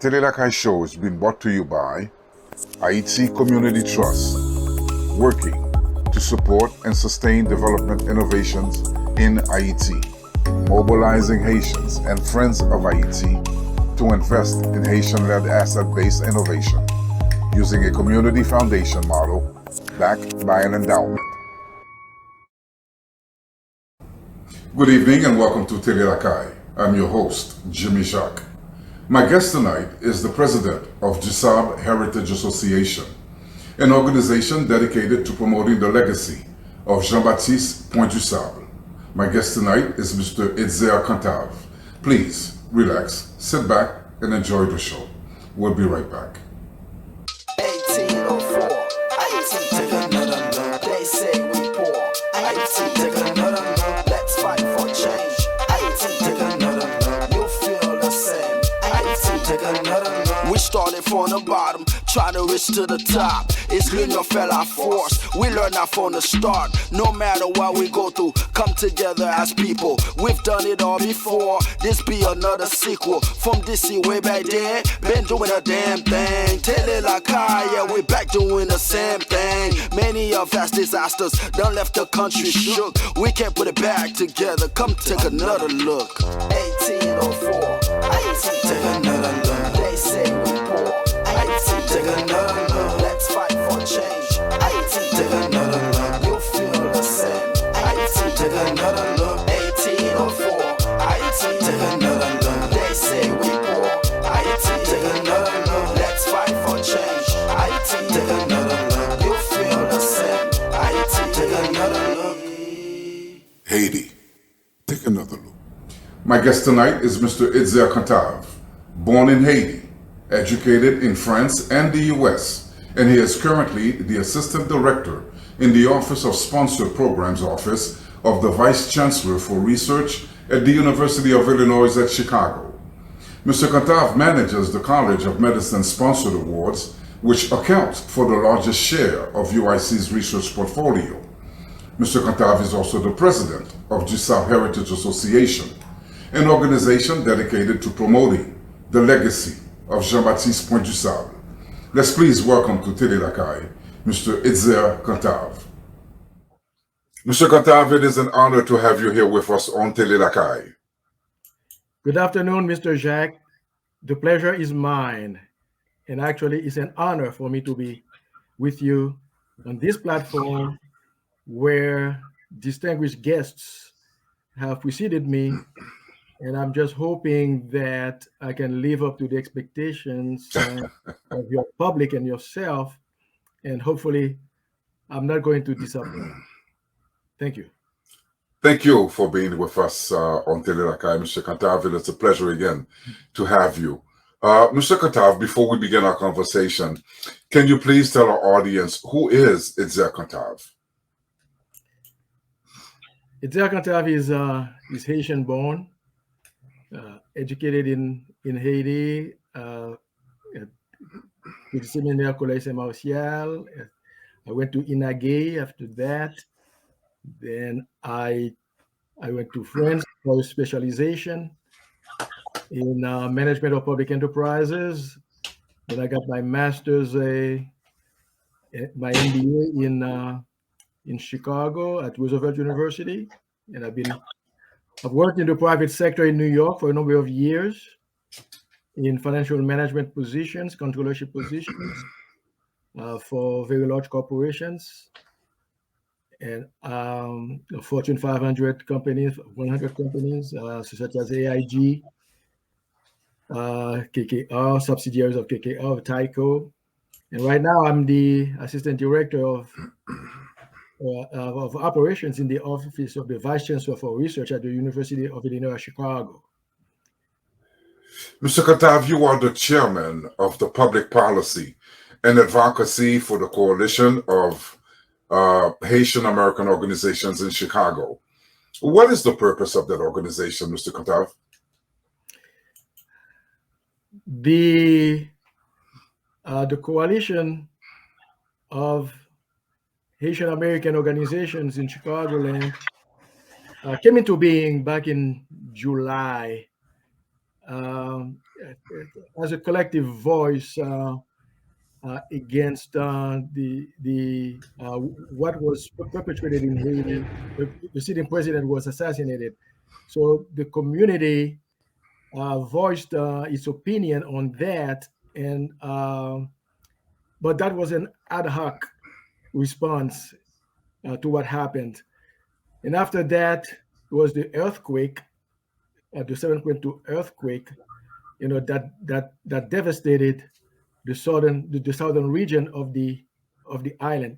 Tele Lakay show is being brought to you by Haiti Community Trust, working to support and sustain development innovations in Haiti, mobilizing Haitians and friends of Haiti to invest in Haitian-led asset-based innovation using a community foundation model backed by an endowment. Good evening and welcome to Tele Lakay. I'm your host, Jimmy Jacques. My guest tonight is the president of DuSable Heritage Association, an organization dedicated to promoting the legacy of Jean-Baptiste Point DuSable. My guest tonight is Mr. Etzer Cantave. Please relax, sit back, and enjoy the show. We'll be right back. 1804, Haiti, take another look. They say we poor. Haiti, take another look. Let's fight for change. Haiti, take another look. You feel the same. Haiti, take another look. We started from the bottom, trying to reach to the top. It's l'union fait la force. We learn that from the start. No matter what we go through, come together as people. We've done it all before. This be another sequel. From DC way back then, been doing a damn thing. Tele Lacaye, yeah, we back doing the same thing. Many of us disasters done left the country shook. We can't put it back together. Come take another look. 1804, Haiti, take another look. They say we poor. Haiti, take another look. Let's fight for change. Haiti, take another look. You feel the same. Haiti, take another look. 1804. Haiti, take another look. They say we poor. Haiti, take another look. Let's fight for change. Haiti, take another look. You feel the same. Haiti, take another look. Haiti, take another look. My guest tonight is Mr. Etzer Cantave, born in Haiti, educated in France and the US, and he is currently the Assistant Director in the Office of Sponsored Programs Office of the Vice Chancellor for Research at the University of Illinois at Chicago. Mr. Cantave manages the College of Medicine Sponsored Awards, which account for the largest share of UIC's research portfolio. Mr. Cantave is also the president of DuSable Heritage Association, an organization dedicated to promoting the legacy of Jean-Baptiste Point DuSable. Let's please welcome to Tele Lakay, Mr. Etzer Cantave. Mr. Cantave, it is an honor to have you here with us on Tele Lakay. Good afternoon, Mr. Jacques. The pleasure is mine, and actually it's an honor for me to be with you on this platform where distinguished guests have preceded me, and I'm just hoping that I can live up to the expectations of your public and yourself, and hopefully I'm not going to disappoint. Thank you. Thank you for being with us on Tele Lakay, Mr. Cantave. It's a pleasure again to have you. Mr. Cantave, before we begin our conversation, can you please tell our audience who is Etzer Cantave? Etzer Cantave is Haitian born, educated in Haiti, at the Séminaire Collège Saint-Martial. I went to Lacaye after that. Then I went to France for a specialization in management of public enterprises. Then I got my master's, my MBA in Chicago at Roosevelt University, and I've worked in the private sector in New York for a number of years in financial management positions, controllership positions for very large corporations and Fortune 500 companies, 100 companies, such as AIG, KKR, subsidiaries of KKR, Tyco. And right now I'm the assistant director of operations in the office of the Vice Chancellor for Research at the University of Illinois, Chicago. Mr. Cantave, you are the chairman of the Public Policy and Advocacy for the Coalition of Haitian American Organizations in Chicago. What is the purpose of that organization, Mr. Cantave? The coalition of Haitian American organizations in Chicagoland came into being back in July um, as a collective voice against what was perpetrated in Haiti. The sitting president was assassinated, so the community voiced its opinion on that, and but that was an ad hoc response to what happened. And after that was the earthquake, the 7.2 earthquake, that devastated the southern region of the island.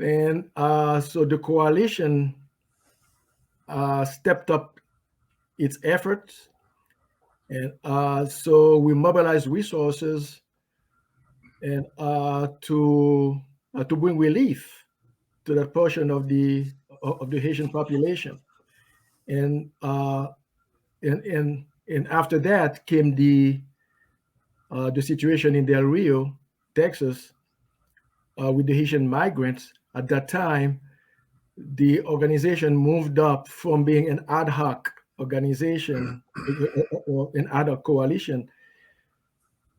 And so the coalition stepped up its efforts, and so we mobilized resources and to bring relief to that portion of the Haitian population. And and after that came the situation in Del Rio, Texas, with the Haitian migrants. At that time, the organization moved up from being an ad hoc organization or an ad hoc coalition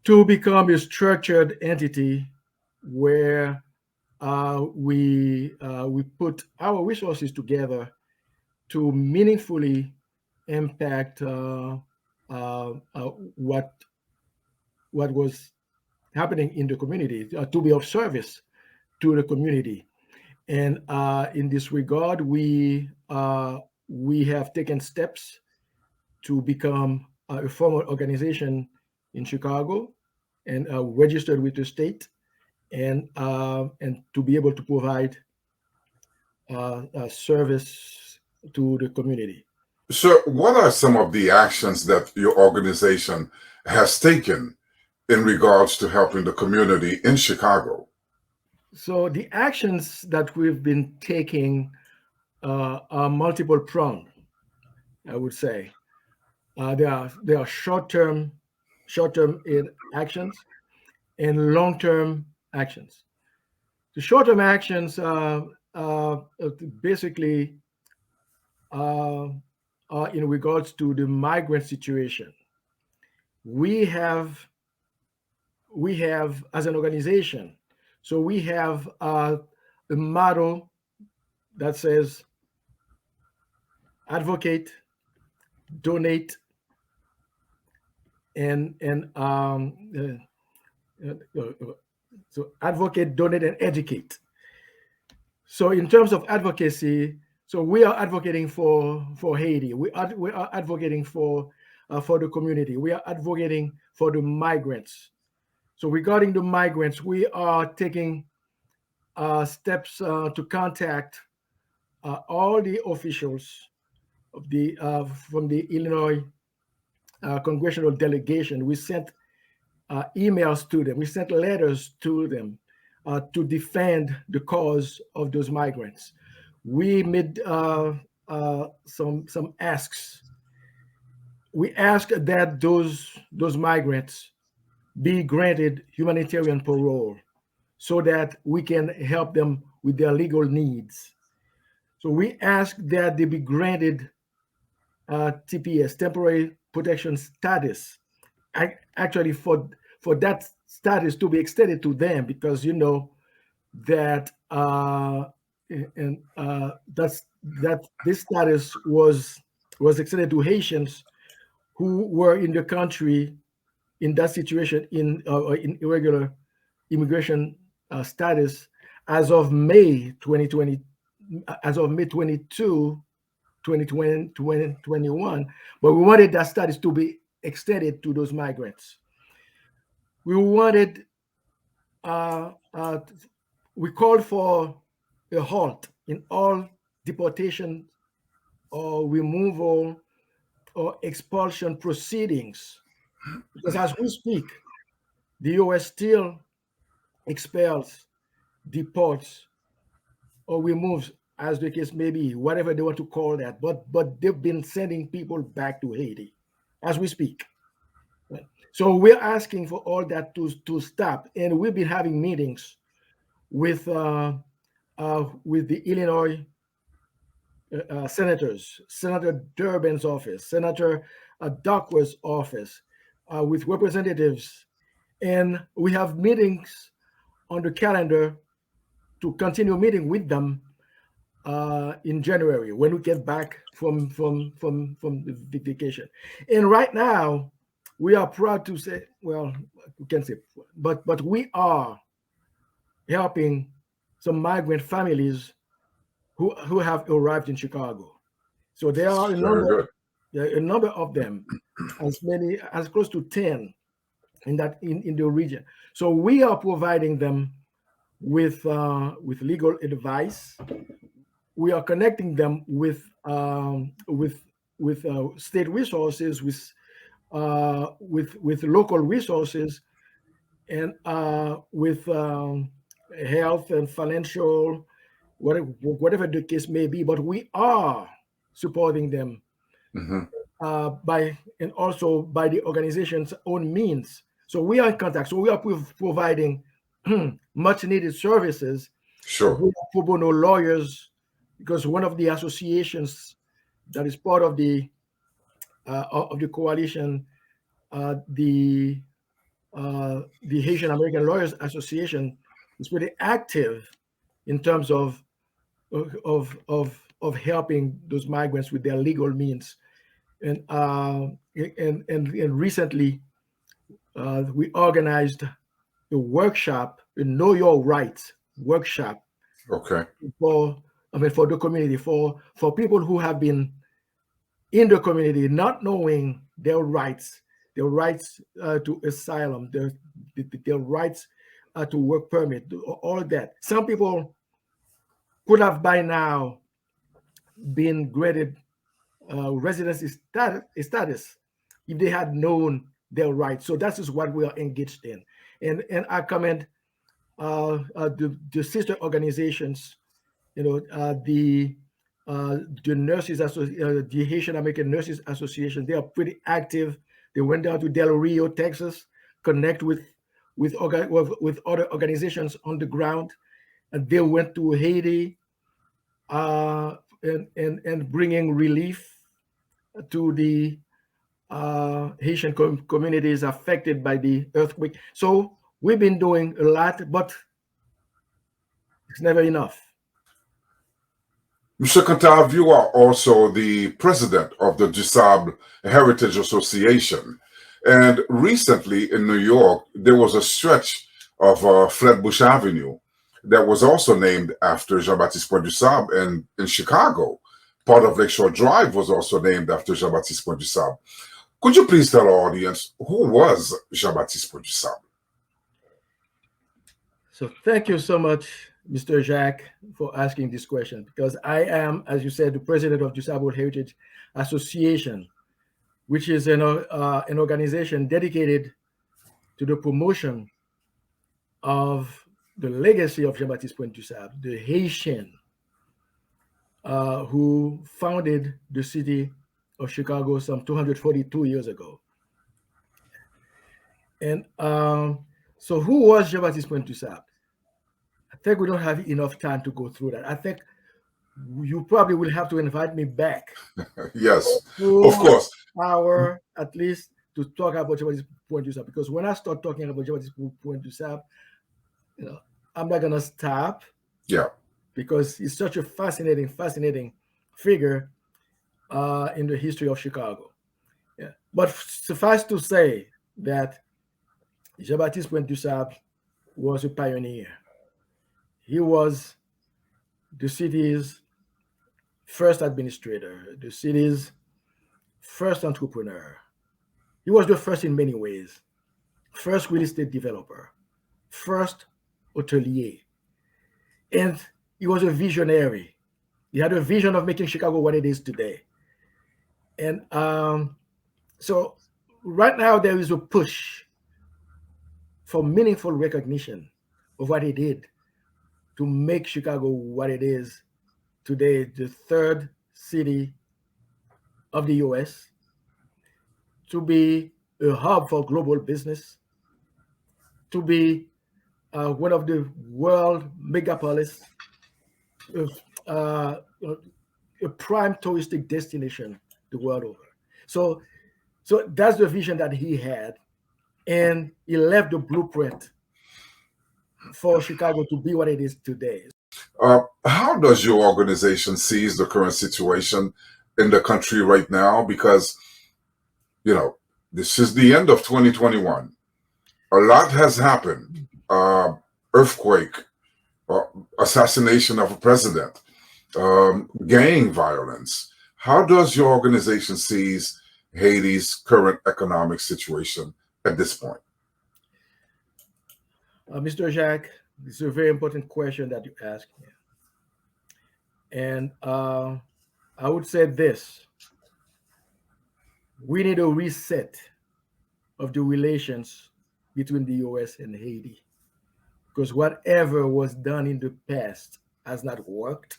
to become a structured entity where we put our resources together to meaningfully impact what was happening in the community, to be of service to the community. And in this regard, we have taken steps to become a formal organization in Chicago and registered with the state, and to be able to provide service to the community. Sir, what are some of the actions that your organization has taken in regards to helping the community in Chicago? So the actions that we've been taking are multiple pronged, I would say. There are short term actions and long term actions. The short term actions basically uh, are in regards to the migrant situation. We have as an organization, so we have a motto that says advocate, donate, and so advocate, donate, and educate. So in terms of advocacy, so we are advocating for Haiti. We are advocating for the community. We are advocating for the migrants. So regarding the migrants, we are taking steps to contact all the officials of the from the Illinois congressional delegation. We sent emails to them. We sent letters to them to defend the cause of those migrants. We made some asks. We asked that those migrants be granted humanitarian parole so that we can help them with their legal needs. So we ask that they be granted TPS, temporary protection status, actually for that status to be extended to them, because you know that and that this status was extended to Haitians who were in the country in that situation in irregular immigration status as of May 2020, as of May 22, 2020, 2021, but we wanted that status to be extended to those migrants. We wanted, uh, uh, we called for a halt in all deportation or removal or expulsion proceedings, because as we speak, the US still expels, deports, or removes, as the case may be, whatever they want to call that. But they've been sending people back to Haiti as we speak. Right? So we're asking for all that to stop, and we've been having meetings with the Illinois senators, Senator Durbin's office, Senator doctor's office with representatives, and we have meetings on the calendar to continue meeting with them in January when we get back from the vacation. And right now, we are proud to say, well, we can say, but we are helping some migrant families who have arrived in Chicago. So there are Very good. a number of them, as many as close to 10 in the region. So we are providing them with legal advice. We are connecting them with state resources, with local resources, and with health and financial, whatever the case may be. But we are supporting them Hmm. by and also by the organization's own means. So we are in contact. So we are providing much needed services. We Sure. have pro bono lawyers because one of the associations that is part of the coalition, the Haitian American Lawyers Association, is pretty active in terms of helping those migrants with their legal means. And recently we organized a workshop, a Know Your Rights workshop Okay. for the community, for people who have been in the community not knowing their rights to asylum, their rights to work permit, all that. Some people could have by now been granted residency status if they had known their rights. So that is what we are engaged in. And I commend the sister organizations, the the Haitian American Nurses Association. They are pretty active. They went down to Del Rio, Texas, connect with other organizations on the ground, and they went to Haiti and bringing relief to the Haitian communities affected by the earthquake. So we've been doing a lot, but it's never enough. Mr. Cantave, you are also the president of the DuSable Heritage Association. And recently in New York, there was a stretch of Flatbush Avenue that was also named after Jean-Baptiste Point DuSable. And in Chicago, part of Lakeshore Drive was also named after Jean-Baptiste Point DuSable. Could you please tell our audience who was Jean-Baptiste Point DuSable? So thank you so much, Mr. Jacques, for asking this question, because I am, as you said, the president of DuSable Heritage Association, which is an organization dedicated to the promotion of the legacy of Jean-Baptiste Point DuSable, the Haitian who founded the city of Chicago some 242 years ago. And so who was Jean-Baptiste Point DuSable? I think we don't have enough time to go through that. I think you probably will have to invite me back Yes, of full course. hour at least to talk about Jean-Baptiste Point DuSable, because when I start talking about Jean-Baptiste Point DuSable, I'm not gonna stop Yeah. because he's such a fascinating figure in the history of Chicago. Yeah. But suffice to say that Jean-Baptiste Point DuSable was a pioneer. He was the city's first administrator, the city's first entrepreneur. He was the first in many ways. First real estate developer, first hotelier. And he was a visionary. He had a vision of making Chicago what it is today. And so right now there is a push for meaningful recognition of what he did to make Chicago what it is today, the third city of the US, to be a hub for global business, to be one of the world megapolis, a prime touristic destination the world over. So So that's the vision that he had, and he left the blueprint for Chicago to be what it is today. How does your organization sees the current situation in the country right now? Because, this is the end of 2021. A lot has happened. Earthquake, assassination of a president, gang violence. How does your organization sees Haiti's current economic situation at this point? Mr. Jacques, this is a very important question that you asked me. And I would say this: we need a reset of the relations between the US and Haiti, because whatever was done in the past has not worked.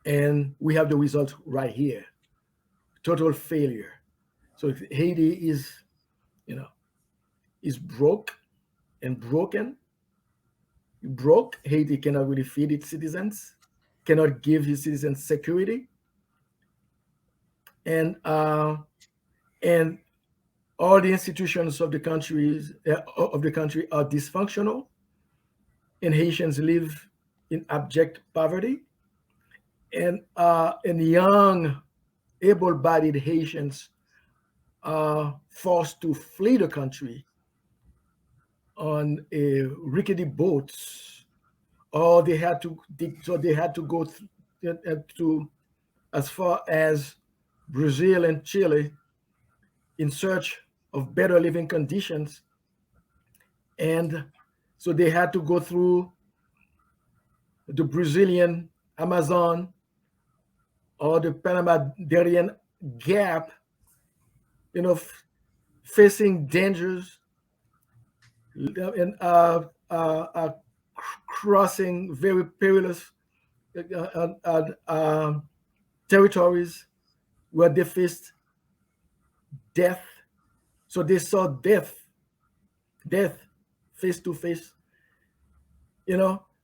And we have the result right here: total failure. So Haiti is, is broke and broken. Broke. Haiti cannot really feed its citizens, cannot give his citizens security, and all the institutions of the country are dysfunctional, and Haitians live in abject poverty, and young, able-bodied Haitians are forced to flee the country on rickety boats, or they had to go to as far as Brazil and Chile in search of better living conditions, and so they had to go through the Brazilian Amazon or the Panama-Darien Gap, facing dangers and crossing very perilous territories where they faced death. So they saw death face to face.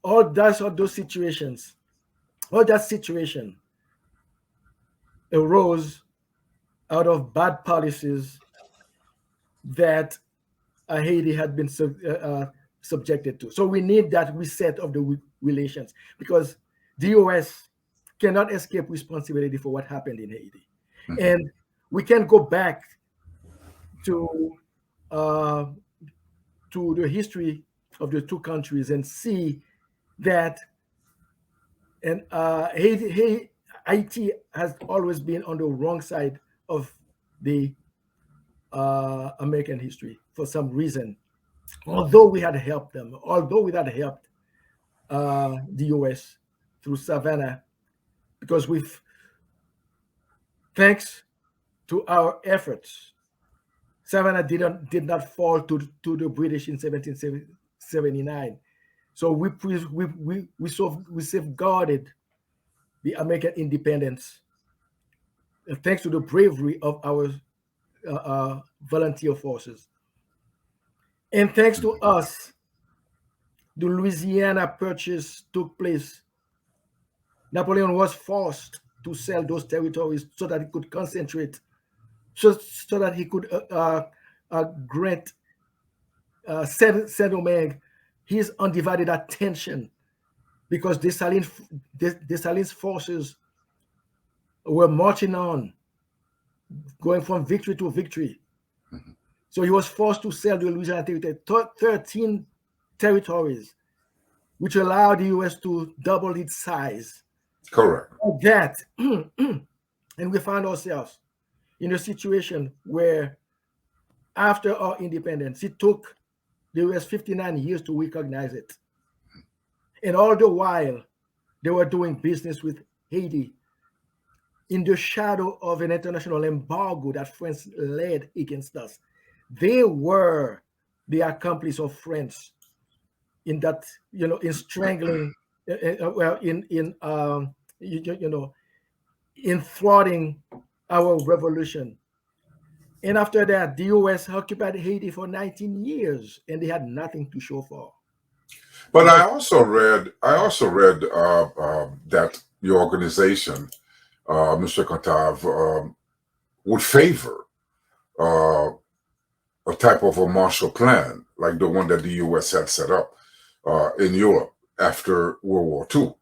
All those situations, all that situation arose out of bad policies that Haiti had been subjected to. So we need that reset of the relations, because the US cannot escape responsibility for what happened in Haiti. Mm-hmm. And we can go back to the history of the two countries and see that, and Haiti has always been on the wrong side of the American history for some reason. Although we had helped them, the US through Savannah, because thanks to our efforts, Savannah did not fall to the British in 1779. So we safeguarded the American independence, thanks to the bravery of our volunteer forces. And thanks to us, the Louisiana Purchase took place. Napoleon was forced to sell those territories so that he could concentrate, so that he could grant Saint-Domingue his undivided attention, because Dessalines' forces were marching on, going from victory to victory. Mm-hmm. So he was forced to sell the Louisiana territory, 13 territories, which allowed the US to double its size. Correct. That, and we found ourselves in a situation where, after our independence, it took the US 59 years to recognize it. And all the while, they were doing business with Haiti in the shadow of an international embargo that France led against us. They were the accomplice of France in that, in strangling, in thwarting our revolution. And after that, the US occupied Haiti for 19 years, and they had nothing to show for. But I also read that your organization, Mr. Cantave, would favor uh, a type of a Marshall Plan, like the one that the U.S. had set up in Europe after World War II.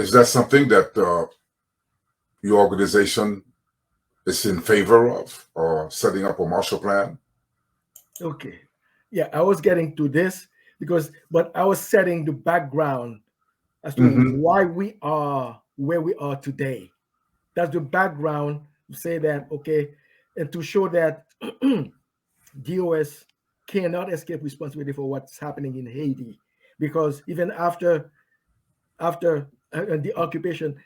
Is that something that your organization is in favor of, or setting up a Marshall Plan? Okay. Yeah, I was getting to this but I was setting the background as to Mm-hmm. why we are where we are today. That's the background to say that, okay, and to show that DOS cannot escape responsibility for what's happening in Haiti, because even after the occupation,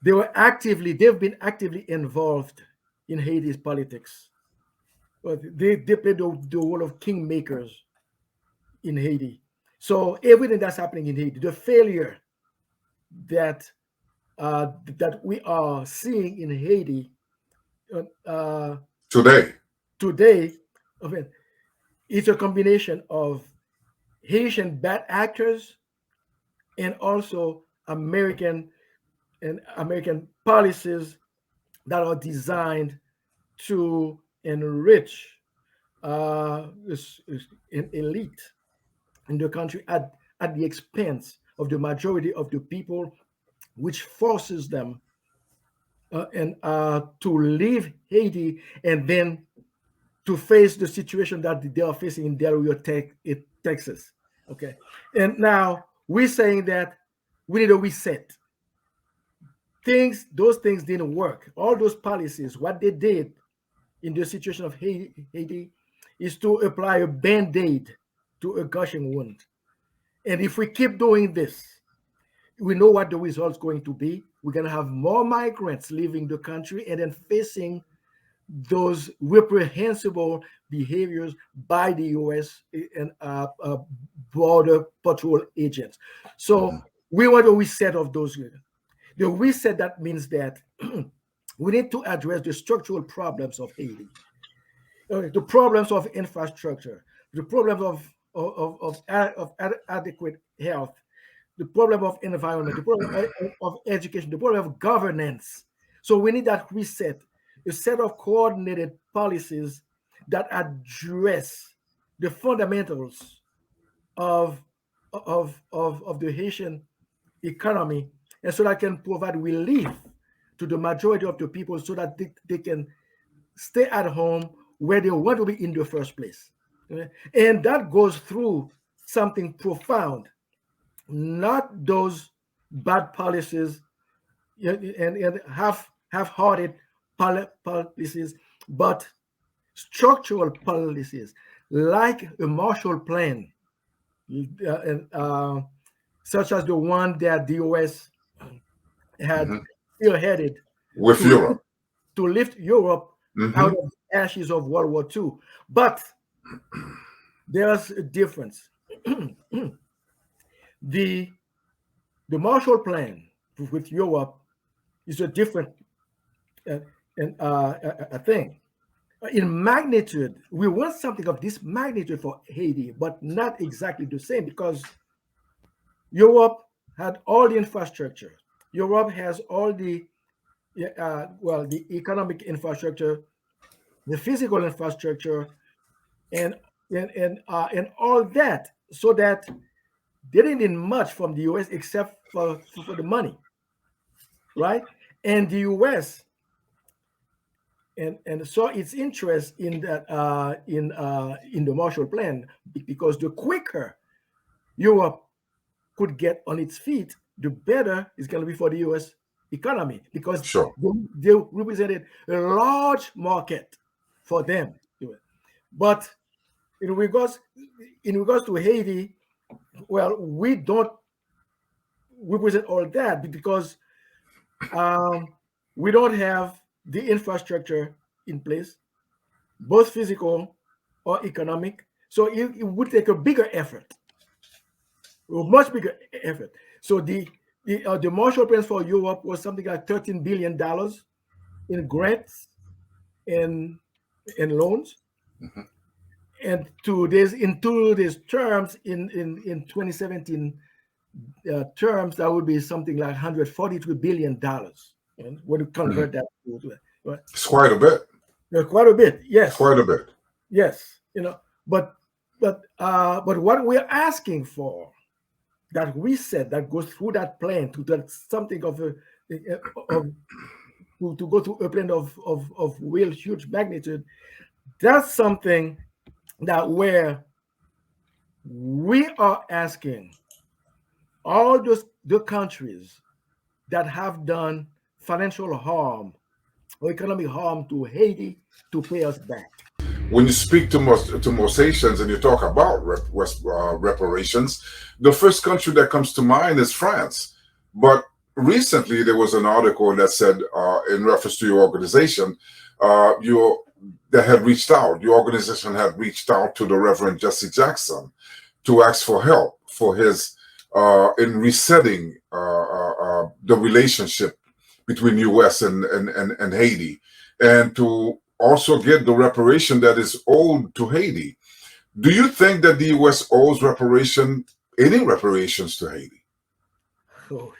they've been actively involved in Haiti's politics. But they played the role of kingmakers in Haiti. So everything that's happening in Haiti, the failure that that we are seeing in Haiti uh, Today. today, I mean, it's a combination of Haitian bad actors and also American policies that are designed to enrich an elite in the country at the expense of the majority of the people, which forces them and to leave Haiti and then to face the situation that they are facing in Del Rio, Texas. Okay, and now we're saying that we need a reset. Those things didn't work. All those policies, what they did in the situation of Haiti is to apply a band-aid to a gushing wound. And if we keep doing this, we know what the result's going to be. We're going to have more migrants leaving the country and then facing those reprehensible behaviors by the U.S. and border patrol agents. So Mm-hmm. we want a reset of those. The reset, that means that we need to address the structural problems of Haiti, the problems of infrastructure, the problems of adequate health, the problem of environment, the problem of education, the problem of governance. So we need that reset, a set of coordinated policies that address the fundamentals of of the Haitian economy, and so that can provide relief to the majority of the people so that they can stay at home where they want to be in the first place. Okay? And that goes through something profound, not those bad policies and half-hearted policies, but structural policies like a Marshall Plan, and, such as the one that the US had Mm-hmm. spearheaded With to Europe. to lift Europe out Mm-hmm. of the ashes of World War II. But there's a difference. the the Marshall Plan with Europe is a different uh, a thing. In magnitude, we want something of this magnitude for Haiti, but not exactly the same, because Europe had all the infrastructure. Europe has all the the economic infrastructure, the physical infrastructure, and and all that, so that they didn't need much from the US except for the money, right? And the US and saw its interest in that in the Marshall Plan, because the quicker Europe could get on its feet, the better it's going to be for the US economy, because Sure. they represented a large market for them. But in regards to Haiti, well, we don't represent all that, because we don't have the infrastructure in place, both physical or economic. So it would take a bigger effort, a much bigger effort. So the Marshall Plan for Europe was something like $13 billion in grants and loans. Mm-hmm. And in today's terms, in 2017 terms, that would be something like $143 billion. And when you Mm-hmm. convert that to It's quite a bit. Quite a bit, yes, Quite a bit. yes. But but what we're asking for, that we said, that goes through that plan to that something of a of to go through a plan of real huge magnitude. That's something that where we are asking all the countries that have done financial harm or economic harm to Haiti to pay us back. When you speak to most Haitians and you talk about reparations, the first country that comes to mind is France. But recently, there was an article that said, in reference to your organization, your that had reached out. Your organization had reached out to the Reverend Jesse Jackson to ask for help for his in resetting the relationship between U.S. and Haiti, and to also get the reparation that is owed to Haiti. Do you think that the U.S. owes any reparations to Haiti? So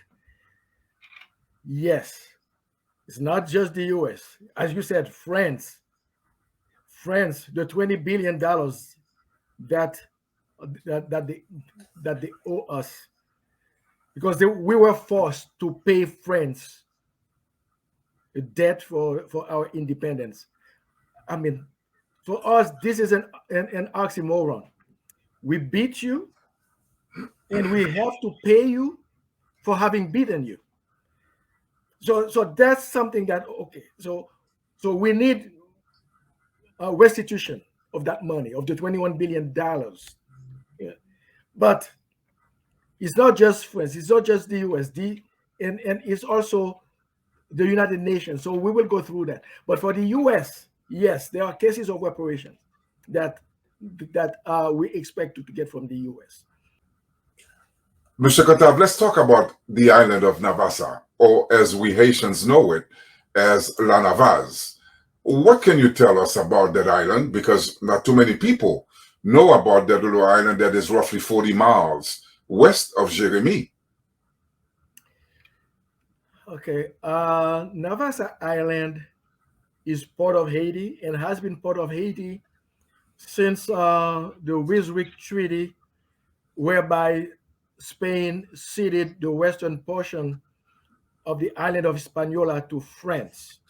yes, it's not just the US. As you said, France, the $20 billion that that that they that they owe us, because we were forced to pay France a debt for our independence. I mean, for us, this is an oxymoron. We beat you, and we have to pay you for having beaten you. So that's something that, okay. So we need a restitution of that money, of the $21 billion. Yeah. But it's not just France, it's not just the USD, and it's also the United Nations. So we will go through that. But for the US, yes, there are cases of reparations that we expect to get from the US. Mr. Cantave, let's talk about the island of Navassa, or as we Haitians know it, as Lanavaz. What can you tell us about that island? Because not too many people know about that little island that is roughly 40 miles west of Jérémie. Okay, Navassa Island is part of Haiti and has been part of Haiti since the Wiswick Treaty, whereby Spain ceded the western portion of the island of Hispaniola to France.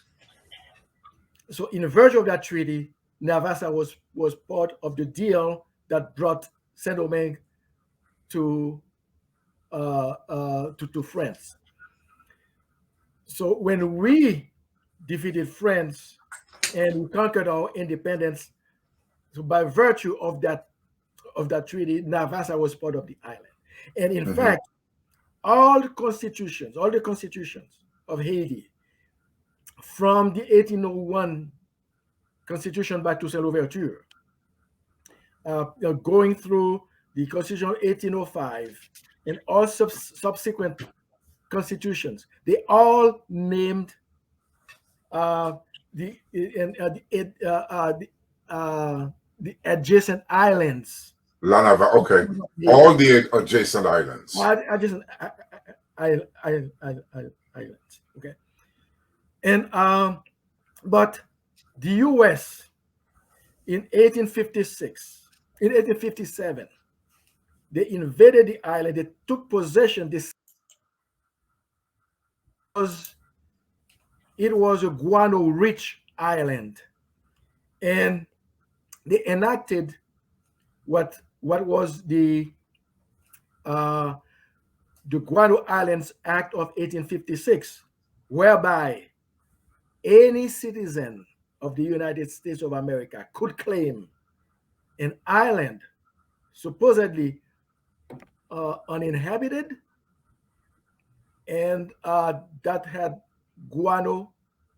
So, in virtue of that treaty, Navassa was part of the deal that brought Saint Domingue to to France. So, when we defeated France and we conquered our independence, so by virtue of that treaty, Navassa was part of the island. And in Mhm. fact, all the constitutions of Haiti, from the 1801 constitution by Toussaint Louverture, going through the constitution of 1805, and all subsequent constitutions, they all named uh, the and the adjacent islands. Lanava, okay. All the adjacent islands. Adjacent islands. Okay, and but the U.S. in 1856, in 1857, they invaded the island. They took possession. This was it was a guano-rich island, and they enacted what was uh, the Guano Islands Act of 1856, whereby any citizen of the United States of America could claim an island supposedly uninhabited and that had guano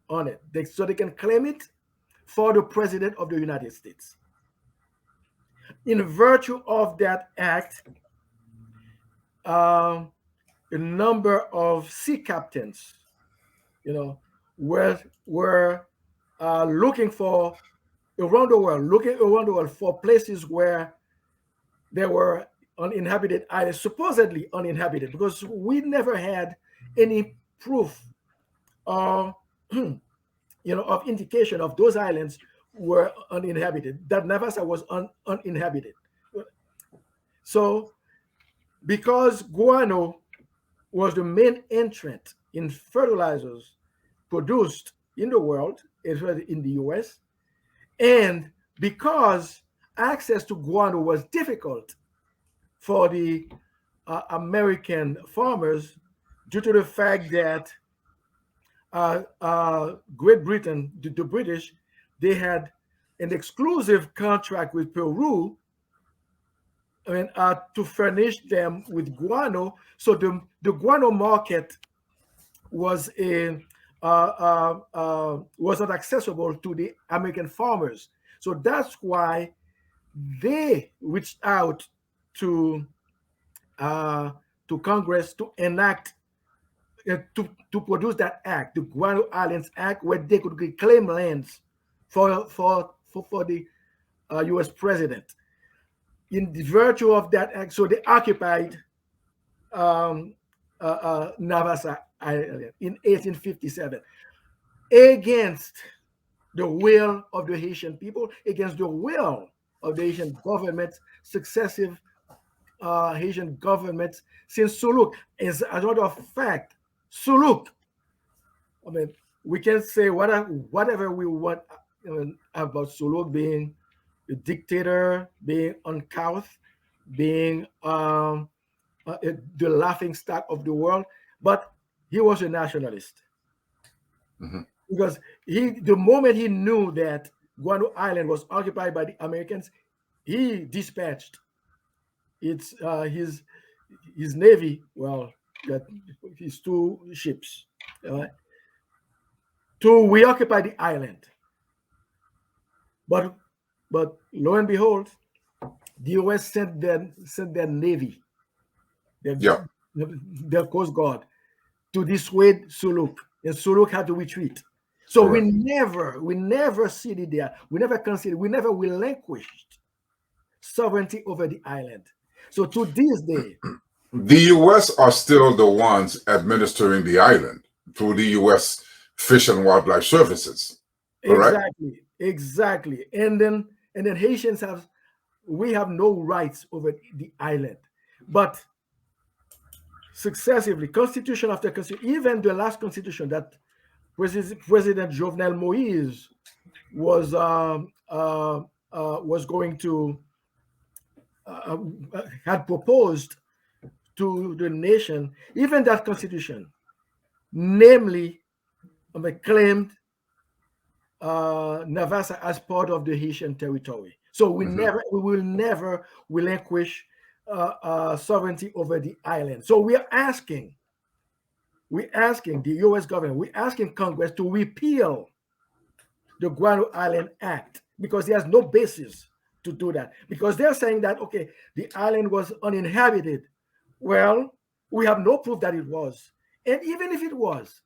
on it. So they can claim it for the President of the United States. In virtue of that act, um, a number of sea captains, you know, were looking for looking around the world for places where there were uninhabited islands, supposedly uninhabited, because we never had any proof or of indication of those islands were uninhabited, that Navassa was uninhabited. So because guano was the main entrant in fertilizers produced in the world, as well as in the US, and because access to guano was difficult for the American farmers due to the fact that Great Britain, the British, they had an exclusive contract with Peru, to furnish them with guano. So the guano market was was not accessible to the American farmers. So that's why they reached out to Congress to enact to produce that act, the Guano Islands Act, where they could reclaim lands for the U.S. president. In the virtue of that act, so they occupied Navassa Island in 1857 against the will of the Haitian people, against the will of the Haitian government, successive Haitian governments since Suluk. As a matter of fact, Suluk, we can say whatever we want about Suluk being a dictator, being uncouth, being the laughing stock of the world, but he was a nationalist. Because the moment he knew that Guano Island was occupied by the Americans, he dispatched his navy, his 2 ships, to reoccupy the island. But lo and behold, the U.S. sent their navy, their Coast Guard, to dissuade Suluk, and Suluk had to retreat. So we never ceded there. We never conceded. We never relinquished sovereignty over the island. So to this day, the U.S. are still the ones administering the island through the U.S. Fish and Wildlife Services. Correct? Exactly. And then Haitians have no rights over the island. But successively, constitution after constitution, even the last constitution that President Jovenel Moïse was going to had proposed to the nation, even that constitution, namely, claimed Navassa as part of the Haitian territory. So we will never relinquish sovereignty over the island. So we're asking the U.S. government, we're asking Congress to repeal the Guano Island Act, because there's no basis to do that. Because they're saying that, okay, the island was uninhabited. Well, we have no proof that it was. And even if it was,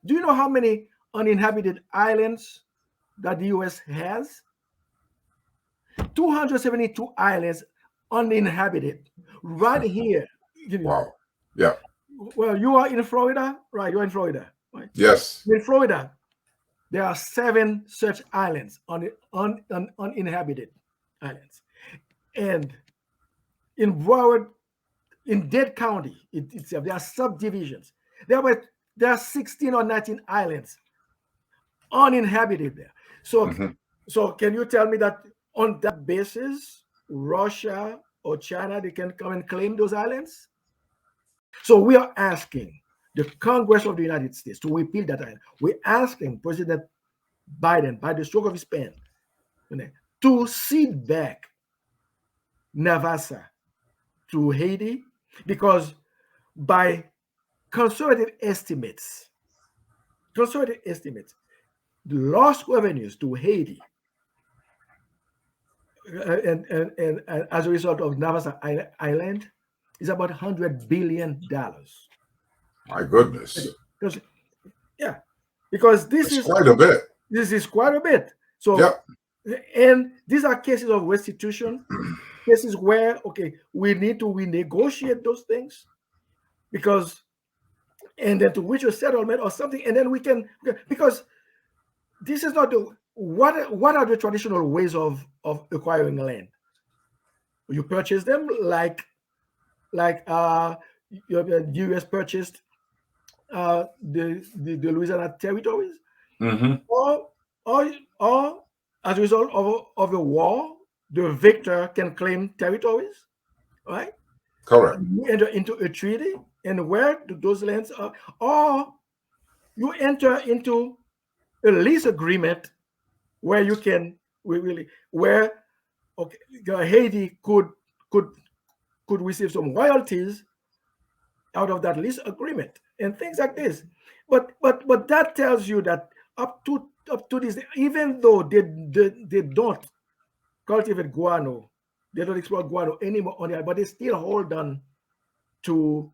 do you know how many uninhabited islands that the U.S. has? 272 islands uninhabited right here. Wow. Yeah. Well, you are in Florida, right? You're in Florida, right? Yes. In Florida, there are 7 such islands, uninhabited islands. And in Broward, in Dade County itself, there are subdivisions. There are 16 or 19 islands uninhabited there. So, so can you tell me that on that basis, Russia or China, they can come and claim those islands? So we are asking the Congress of the United States to repeal that island. We're asking President Biden, by the stroke of his pen, to cede back Navassa to Haiti, because by conservative estimates, the lost revenues to Haiti and as a result of Navassa Island is about $100 billion. My goodness. Because this is quite a bit. This is quite a bit. So, and these are cases of restitution, cases where, okay, we need to renegotiate those things, and then to reach a settlement or something, and then we can, because this is not the what are the traditional ways of acquiring land? You purchase them like the U.S. purchased the Louisiana territories, Hmm. or or or as a result of a war, the victor can claim territories, right? Correct. You enter into a treaty, and where those lands are, or you enter into a lease agreement where you can really where okay, Haiti could could receive some royalties out of that lease agreement and things like this. But that tells you that up to this, even though they don't cultivate guano, they don't exploit guano anymore on the island, but they still hold on to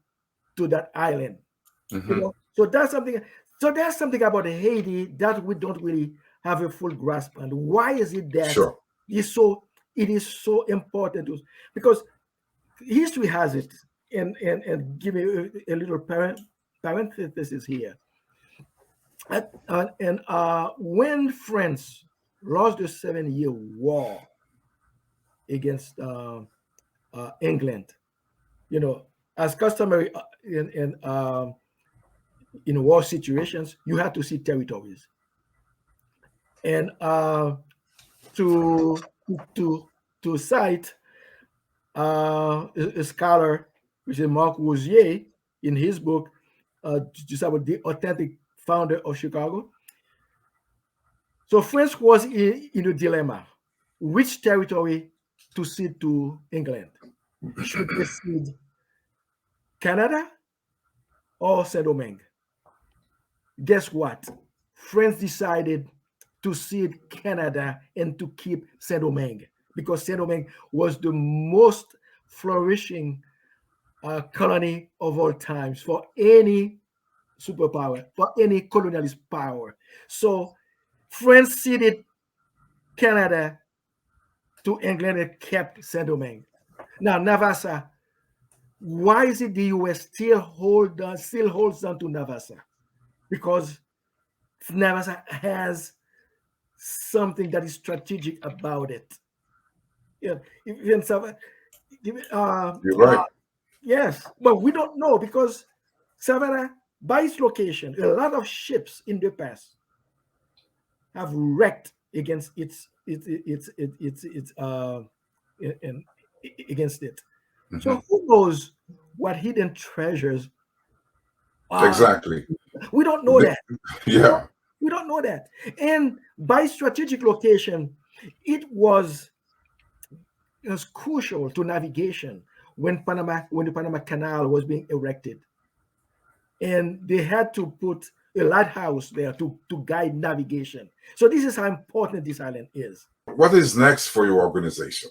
that island. You Hmm. know, so that's something. So there's something about Haiti that we don't really have a full grasp on. Why is it that Sure. is so it is so important to, because history has it, and give me a little parenthesis here. When France lost the 7 Year War against England, you know, as customary in war situations, you had to see territories, and to to to cite a scholar, which is Marc Rosier, in his book, just about the authentic founder of Chicago. So France was in a dilemma: which territory to cede to England? Should they cede Canada or Saint Domingue? Guess what? France decided to cede Canada and to keep Saint Domingue, because Saint Domingue was the most flourishing colony of all times for any superpower, for any colonialist power. So France ceded Canada to England and kept Saint Domingue. Now Navassa, why is it the US still holds on to Navassa? Because Navassa has something that is strategic about it. Yeah, even You're right. yes, but we don't know because Savannah, by its location, a lot of ships in the past have wrecked against in, against it. Hmm. So who knows what hidden treasures are? Exactly. We don't know The- that. We don't. yeah. We don't know that. And by strategic location, it was crucial to navigation when the Panama Canal was being erected, and they had to put a lighthouse there to guide navigation. So this is how important this island is. What is next for your organization?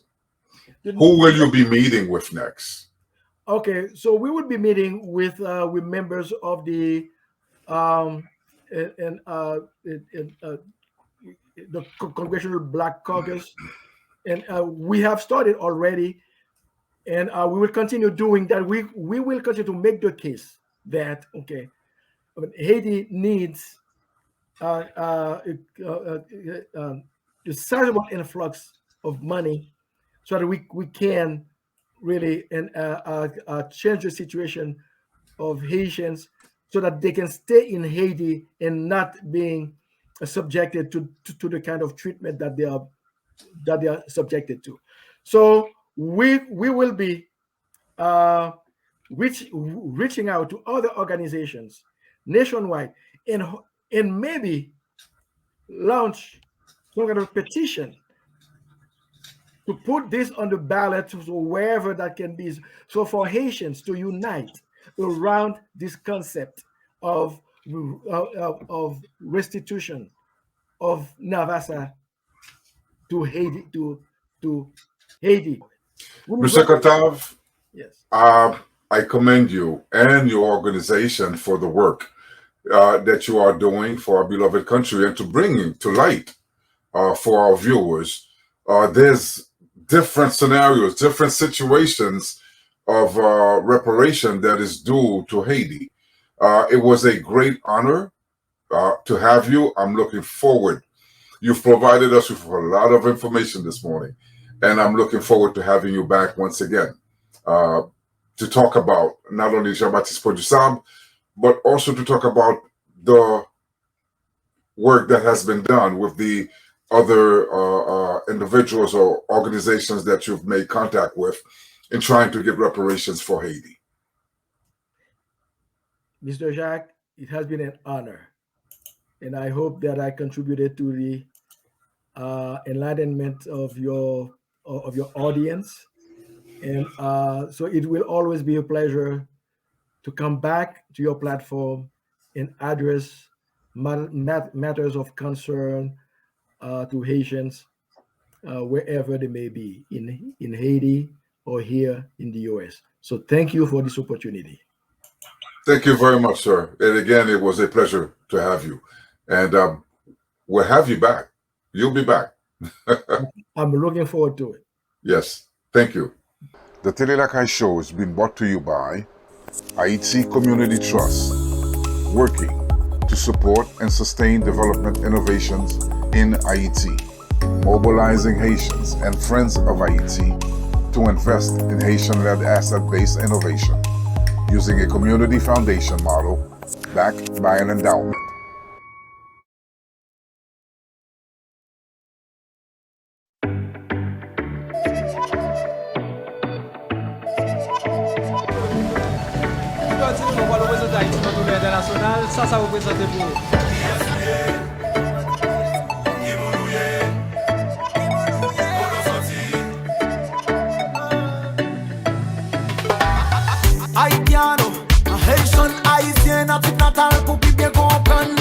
The- Who will you be meeting with next? Okay, so we would be meeting with members of the um and the Congressional Black Caucus, and we have started already, and we will continue doing that. We will continue to make the case that okay, I mean, Haiti needs a sizable influx of money so that we can really change the situation of Haitians so that they can stay in Haiti and not being subjected to the kind of treatment that they are subjected to. So we will be uh, reaching out to other organizations nationwide, and maybe launch some kind of petition to put this on the ballot, so wherever that can be. So for Haitians to unite around this concept of restitution of Navassa to Haiti to Haiti. We will Mr. go. Cantave, Yes. I commend you and your organization for the work that you are doing for our beloved country and to bring to light for our viewers. There's different scenarios, different situations of reparation that is due to Haiti. It was a great honor to have you. I'm looking forward You've provided us with a lot of information this morning, and I'm looking forward to having you back once again to talk about not only Jean-Baptiste Point DuSable, but also to talk about the work that has been done with the other individuals or organizations that you've made contact with in trying to get reparations for Haiti. Mr. Jacques, it has been an honor, and I hope that I contributed to the enlightenment of your audience. And so it will always be a pleasure to come back to your platform and address matters of concern to Haitians wherever they may be, in Haiti or here in the US. So thank you for this opportunity. Thank you very much, sir. And again, it was a pleasure to have you. And we'll have you back. You'll be back. I'm looking forward to it. Yes. Thank you. The Tele Lakay show is being brought to you by Haiti Community Trust, working to support and sustain development innovations in Haiti, mobilizing Haitians and friends of Haiti to invest in Haitian-led asset-based innovation, using a community foundation model backed by an endowment. Ça représente pour Haitiano, Haitian, Haitien, a tout natal pour bien comprendre.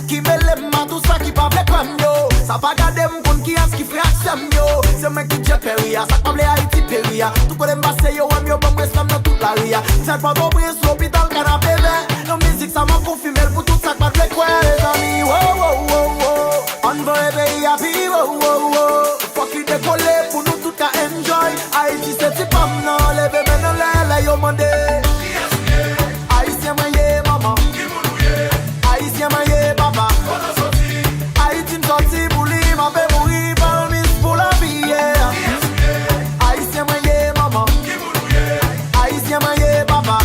Qui me lève tout ça qui pas fait comme yo. Ça pas garder mon qui est-ce qui fait accès yo. C'est moi qui j'ai péria, ça pas Haïti péria. Tout connaît passé yo, am yo bon restam dans toute la ria. Ça pas bon prince l'hôpital canapé vert. La musique ça m'a confirmé pour tout ça pas de quoi les amis. Wow wow wow wow. On va réveiller happy wow wow wow. Faut qu'il décolle pour nous tout à enjoy. Haïti c'est ti pam non, lève maintenant là yo mandé. Haïtien maye maman. Haïtien maye papa. Haïtien sorti pour lui, m'a fait mourir par le pour la vie. Haïtien maye maman. Haïtien maye papa.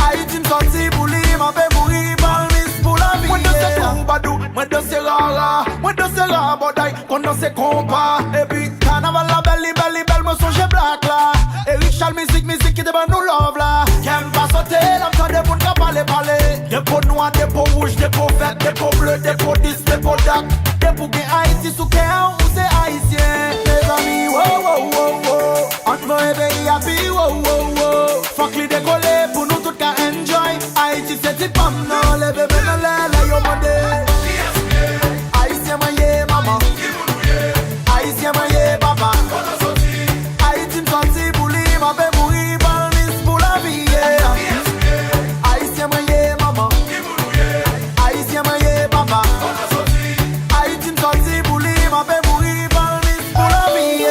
Haïtien sorti pour lui, m'a fait mourir par le pour la vie. Moi de ce troubadou, moi de ce rara, moi de ce rabodaï, qu'on de ce compas. Et puis carnaval la belle, me songe black là. Eric Charles musique qui te bat nous love là. Qu'aime pas sauter, l'entend des bouts de parler. Des peaux noires, des peaux rouges, des peaux vertes, des peaux bleues, des peaux 10, des peaux dark. Des peaux qui Haïti sous cœur, ou c'est haïtien. Les amis, wow wow wow wow. On va réveiller happy, wow wow wow. Faut que les décoller pour nous tout qu'à enjoy. Haïti c'est ti pam non, les bébés non les yo mandé. Haïtien maye maman. Haïtien maye papa. Haïtien sorti pour lui, m'a fait mourir par le pour la vie. Haïtien maye maman. Haïtien maye papa. Haïtien sorti pour lui, m'a fait mourir par le pour la vie.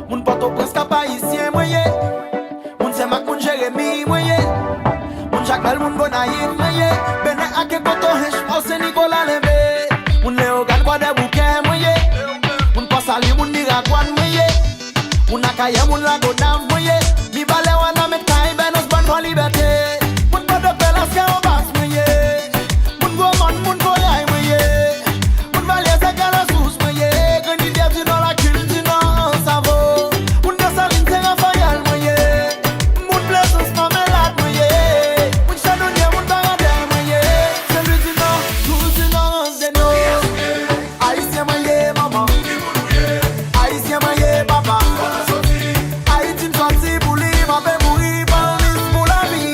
Mon poteau presque pas haïtien moyen. Mon c'est Mac mon Jérémy moyen. Mon Jacques Bel mon Bonaïm moyen. Bene ake koto hench au c'est Nicolas Levé. Mon Léogan quoi des bouquets moyen. Mon Passali mon Niragwan moyen. Mon Lacaye mon Lagonam moyen. Mi balé wana met kai ben os ban pour liberté. Mon poteau pelasque au bas moyen. Mon goman mon goyay moyen. Mon valé c'est gala sous moyen. Quand il dit dans la culture non ça vaut. Mon saline c'est Raphaël moyen. Mon plaisance ma malade moyen. Mon chardonnay mon baradin moyen. C'est lui du non, tout du non c'est nous. Haïtien moyen maman. Haïtien moyen papa. Haïtien sorti pour lui m'a fait mourir par le pour la vie.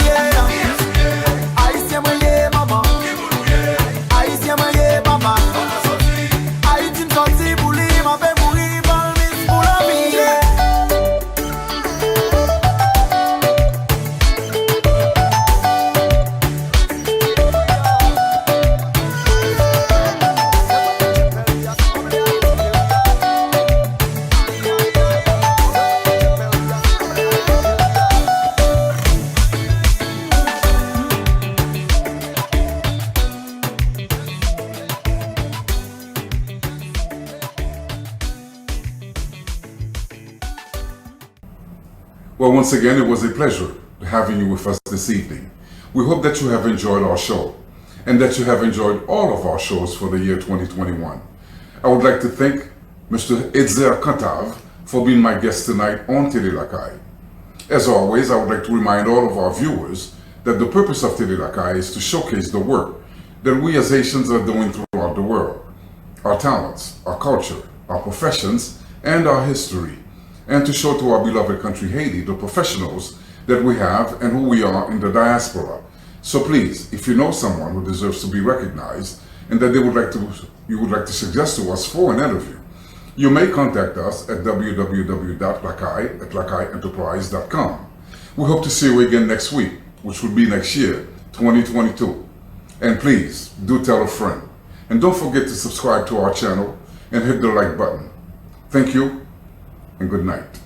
Well, once again, it was a pleasure having you with us this evening. We hope that you have enjoyed our show and that you have enjoyed all of our shows for the year 2021. I would like to thank Mr. Etzer Cantave for being my guest tonight on Tele Lakay. As always, I would like to remind all of our viewers that the purpose of Tele Lakay is to showcase the work that we as Haitians are doing throughout the world, our talents, our culture, our professions, and our history, and to show to our beloved country Haiti the professionals that we have and who we are in the diaspora. So please, if you know someone who deserves to be recognized and that you would like to suggest to us for an interview, you may contact us at www.lacaye@lacayenterprise.com. We hope to see you again next week, which will be next year, 2022. And please, do tell a friend. And don't forget to subscribe to our channel and hit the like button. Thank you, and good night.